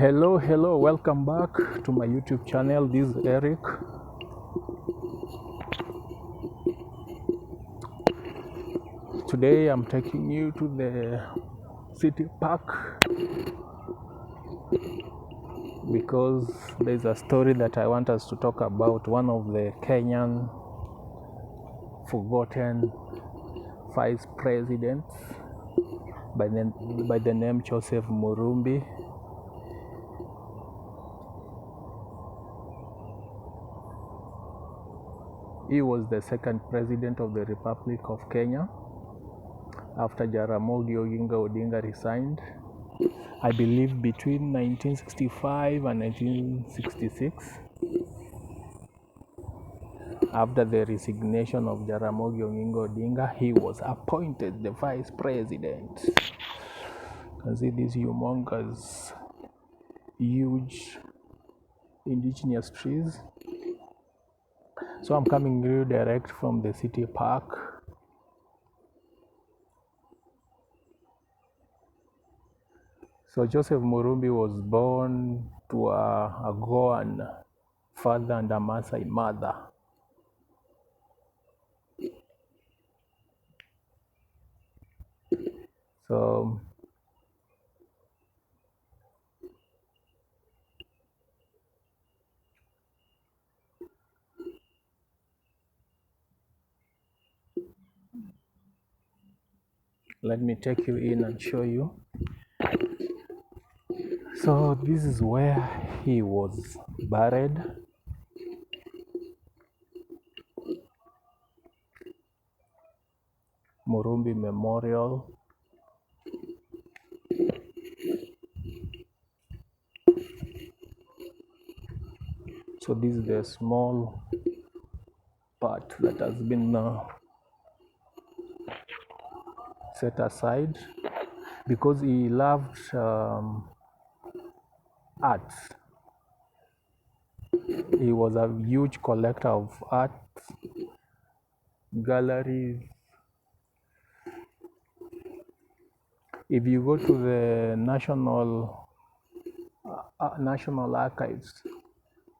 Hello, welcome back to my YouTube channel. This is Eric. Today I'm taking you to the city park because there's a story that I want us to talk about. One of the Kenyan forgotten vice presidents by the name Joseph Murumbi. He was the second president of the Republic of Kenya after Jaramogi Oginga Odinga resigned, I believe between 1965 and 1966. After the resignation of Jaramogi Oginga Odinga, he was appointed the vice president. You can see these humongous, huge indigenous trees. So I'm coming to you direct from the city park. So Joseph Murumbi was born to a Goan father and a Maasai mother. So let me take you in and show you. So this is where he was buried. Murumbi Memorial. So this is the small part that has been set aside because he loved art. He was a huge collector of art, galleries. If you go to the National Archives,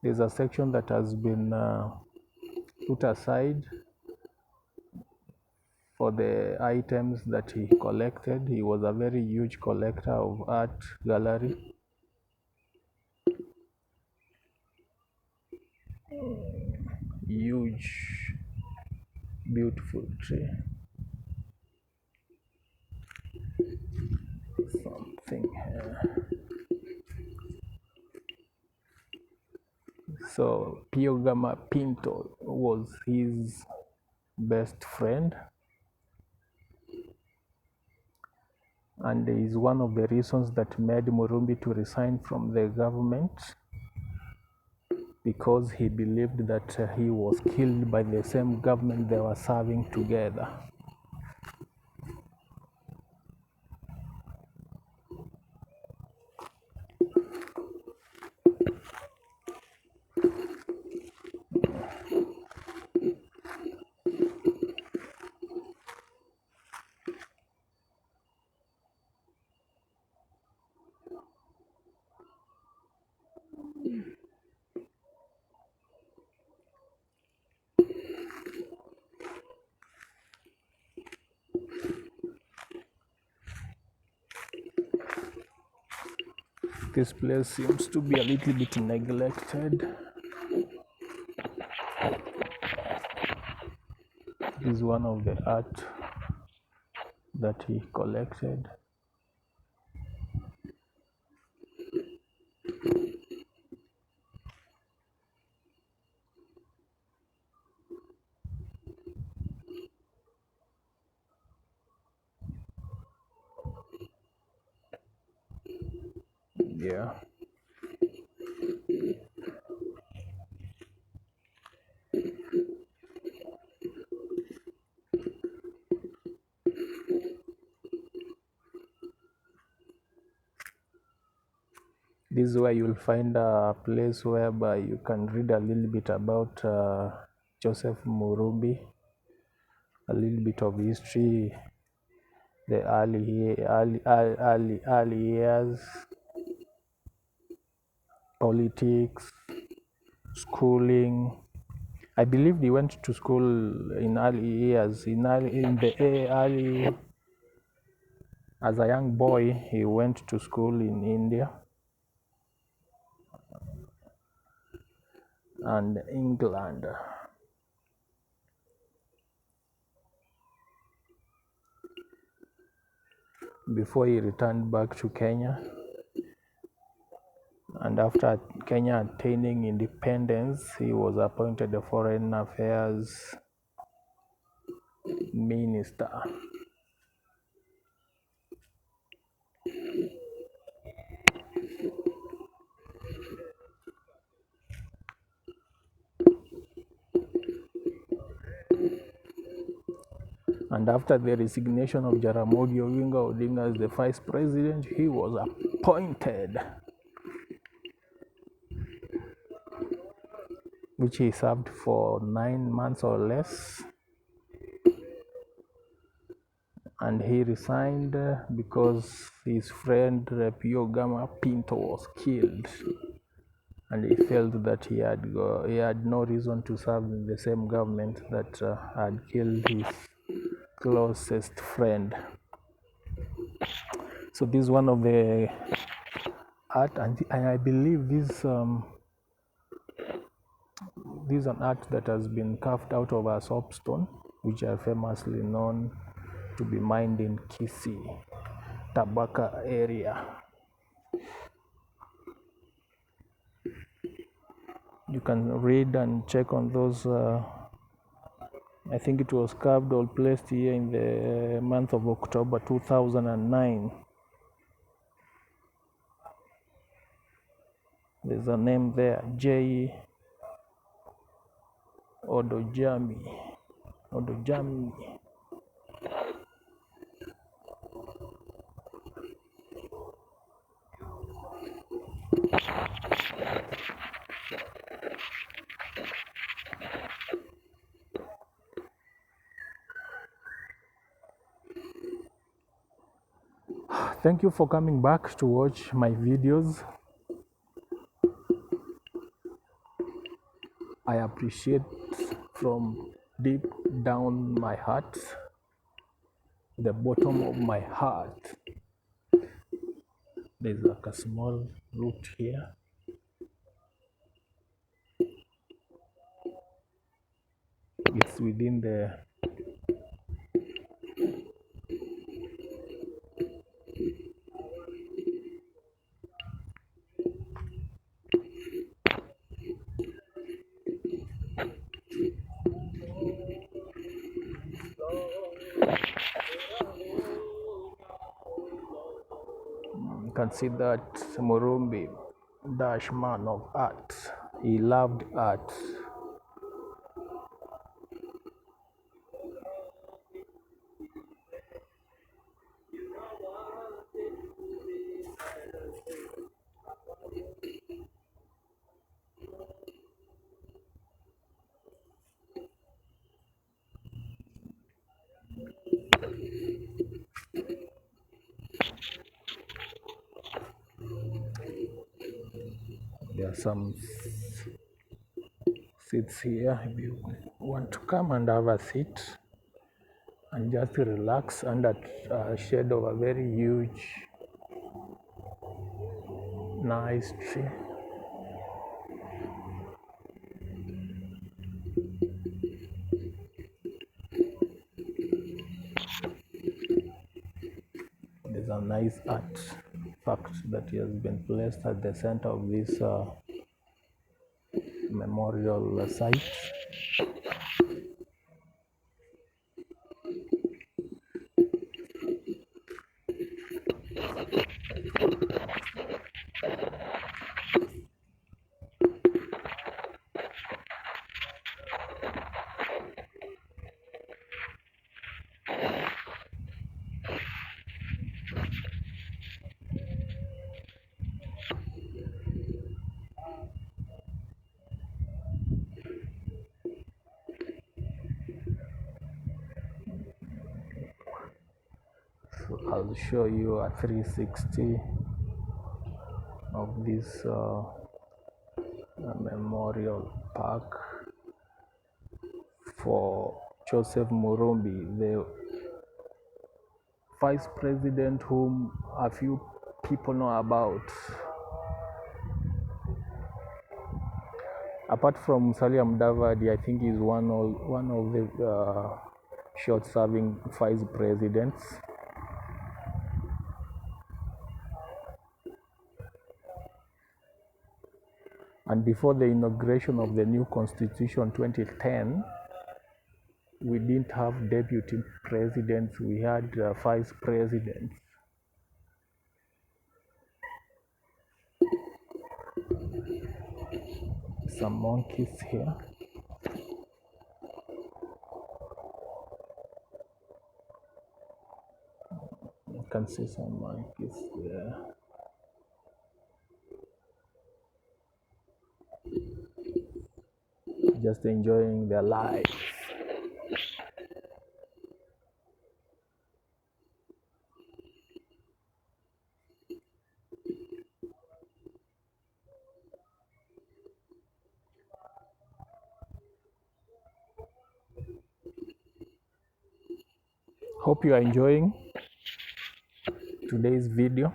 there's a section that has been put aside for the items that he collected. He was a very huge collector of art gallery. Huge, beautiful tree. Something here. So Piogama Pinto was his best friend, and is one of the reasons that made Murumbi to resign from the government, because he believed that he was killed by the same government they were serving together. This place seems to be a little bit neglected. This is one of the art that he collected. Yeah. This is where you'll find a place whereby you can read a little bit about Joseph Murumbi, a little bit of history, the early years. politics, schooling. I believe he went to school in early years. In the early, as a young boy, he went to school in India and England before he returned back to Kenya. And after Kenya attaining independence, he was appointed the Foreign Affairs Minister. And after the resignation of Jaramogi Oginga Odinga as the vice president, he was appointed, which he served for 9 months or less. And he resigned because his friend Pio Gama Pinto was killed. And he felt that he had no reason to serve in the same government that had killed his closest friend. So this is one of the art, and I believe this is an art that has been carved out of a soapstone, which are famously known to be mined in Kisii, Tabaka area. You can read and check on those. I think it was carved or placed here in the month of October 2009. There's a name there, J. Odojami. Thank you for coming back to watch my videos. I appreciate from deep down my heart, the bottom of my heart. There's like a small root here. It's within the you can see that Murumbi, dash man of art. He loved art. There are some seats here. If you want to come and have a seat and just relax under a shade of a very huge, nice tree. There's a nice artifact that has been placed at the center of this memorial site. So I'll show you a 360 of this a memorial park for Joseph Murumbi, the vice president whom a few people know about. Apart from Musalia Mudavadi, I think he's one of the short-serving vice presidents. And before the inauguration of the new constitution 2010, we didn't have deputy presidents, we had vice presidents. Some monkeys here. You can see some monkeys there. Just enjoying their life. Hope you are enjoying today's video.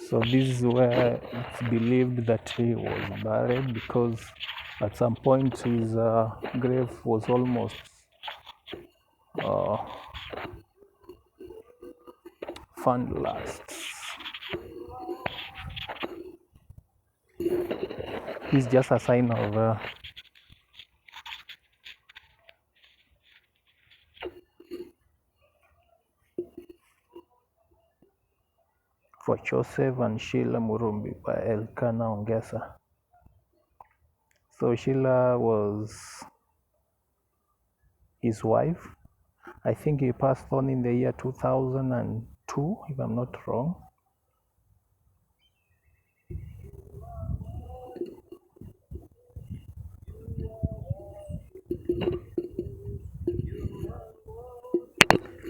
So this is where it's believed that he was buried, because at some point his grave was almost found last. It's just a sign of for Joseph and Sheila Murumbi by Elkanah Ongesa. So Sheila was his wife. I think he passed on in the year 2002, if I'm not wrong.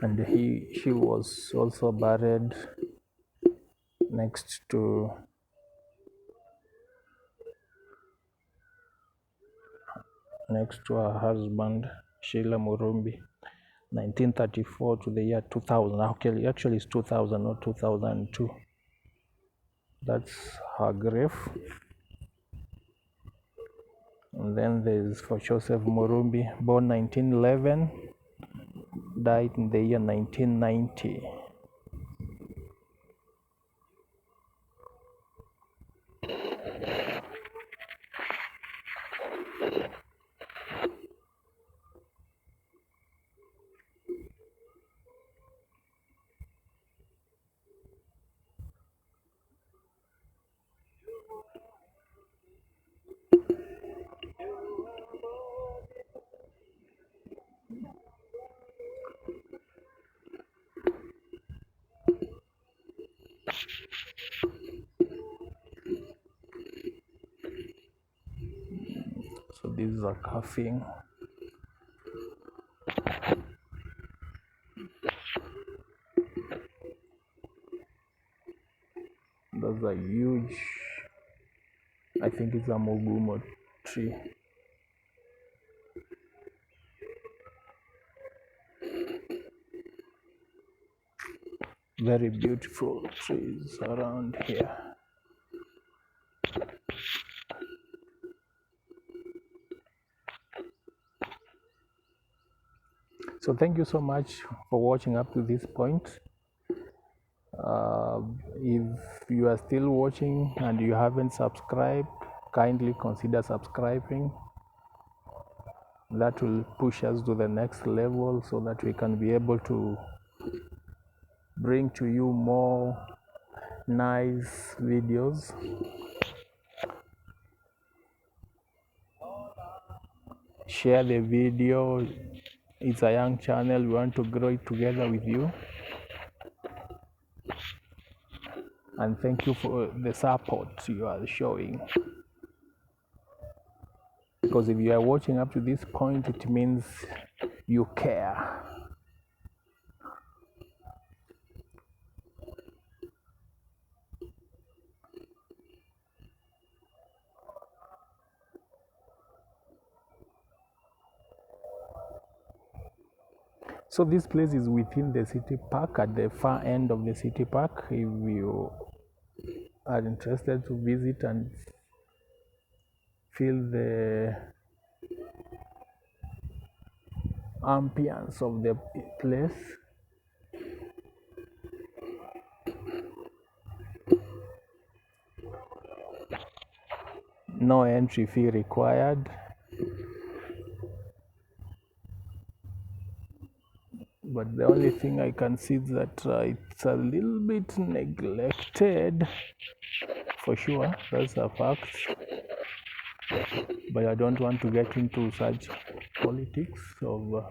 And she was also buried next to her husband, Sheila Murumbi, 1934 to the year 2000. Okay, actually it's 2000, not 2002. That's her grave. And then there's for Joseph Murumbi, born 1911, died in the year 1990. So this is a coffin. That's a huge, I think it's a Mogumo tree. Very beautiful trees around here. So thank you so much for watching up to this point. If you are still watching and you haven't subscribed, kindly consider subscribing. That will push us to the next level so that we can be able to bring to you more nice videos. share the video. It's a young channel, we want to grow it together with you, and thank you for the support you are showing, because if you are watching up to this point, it means you care. So this place is within the city park, at the far end of the city park. If you are interested to visit and feel the ambience of the place, no entry fee required. But the only thing I can see is that it's a little bit neglected, for sure, that's a fact. But I don't want to get into such politics of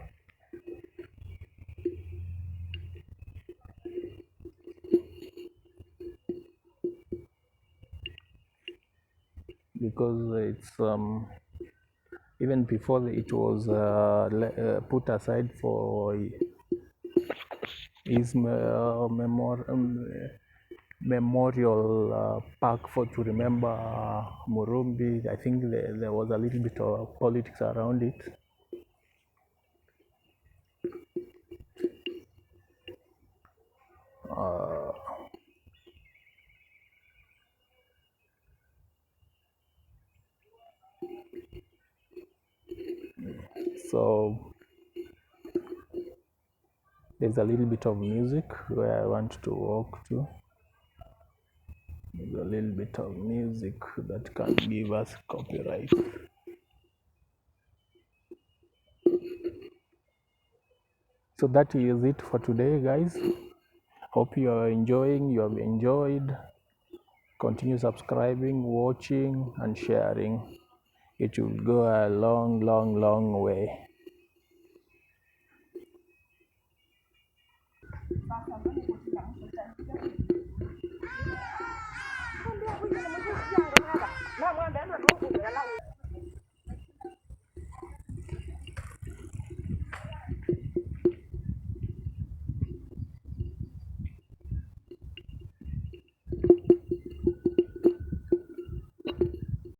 because it's even before it was put aside for his memorial park for to remember Murumbi. I think there was a little bit of politics around it. So there's a little bit of music where I want to walk to. There's a little bit of music that can give us copyright. So that is it for today, guys. Hope you are enjoying, you have enjoyed. Continue subscribing, watching, and sharing. It will go a long, long, long way.